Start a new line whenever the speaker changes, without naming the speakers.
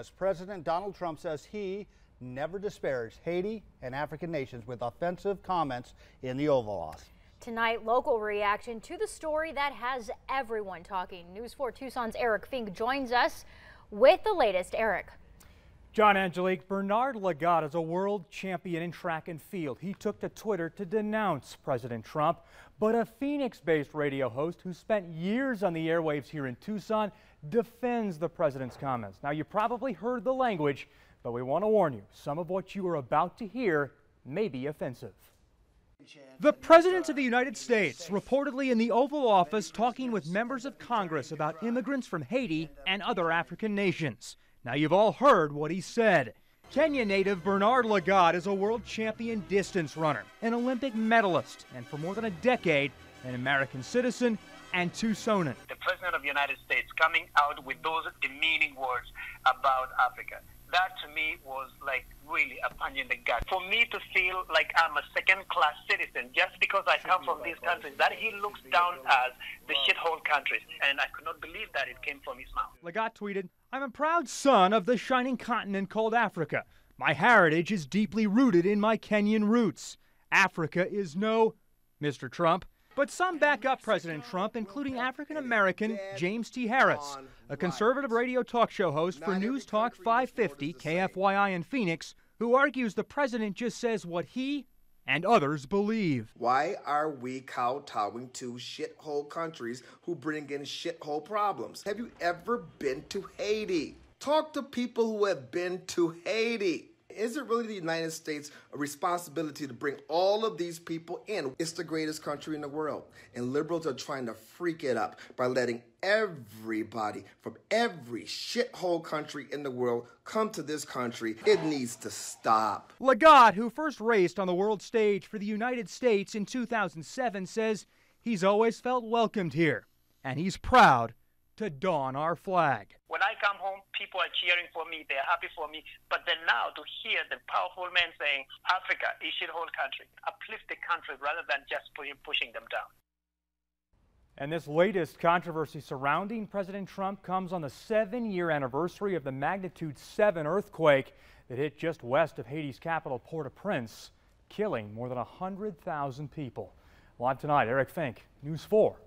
President Donald Trump says he never disparaged Haiti and African nations with offensive comments in the Oval Office.
Tonight, local reaction to the story that has everyone talking. News 4 Tucson's Eric Fink joins us with the latest. Eric.
John, Angelique, Bernard Lagat is a world champion in track and field. He took to Twitter to denounce President Trump, but a Phoenix-based radio host who spent years on the airwaves here in Tucson defends the president's comments. Now, you probably heard the language, but we want to warn you, some of what you are about to hear may be offensive. The President of the United States reportedly in the Oval Office talking with members of Congress about immigrants from Haiti and other African nations. Now, you've all heard what he said. Kenyan native Bernard Lagat is a world champion distance runner, an Olympic medalist, and for more than a decade, an American citizen and Tucsonan.
The President of the United States coming out with those demeaning words about Africa. That to me was like really a punch in the gut. For me to feel like I'm a second-class citizen just because I come from these countries, that he looks down as the shithole countries. And I could not believe that it came from his mouth.
Lagat tweeted, "I'm a proud son of the shining continent called Africa. My heritage is deeply rooted in my Kenyan roots. Africa is no Mr. Trump." But some back up President Trump, including African-American James T. Harris, a conservative radio talk show host for News Talk 550 KFYI in Phoenix, who argues the president just says what he and others believe.
Why are we kowtowing to shithole countries who bring in shithole problems? Have you ever been to Haiti? Talk to people who have been to Haiti. Is it really the United States' responsibility to bring all of these people in? It's the greatest country in the world, and liberals are trying to freak it up by letting everybody from every shithole country in the world come to this country. It needs to stop.
Lagat, who first raced on the world stage for the United States in 2007, says he's always felt welcomed here, and he's proud to don our flag.
When I come home, people are cheering for me, they're happy for me, but then now to hear the powerful men saying Africa is shithole country, uplift the country rather than just pushing them down.
And this latest controversy surrounding President Trump comes on the 7-year anniversary of the magnitude 7 earthquake that hit just west of Haiti's capital, Port-au-Prince, killing more than 100,000 people. Live tonight, Eric Fink, News 4.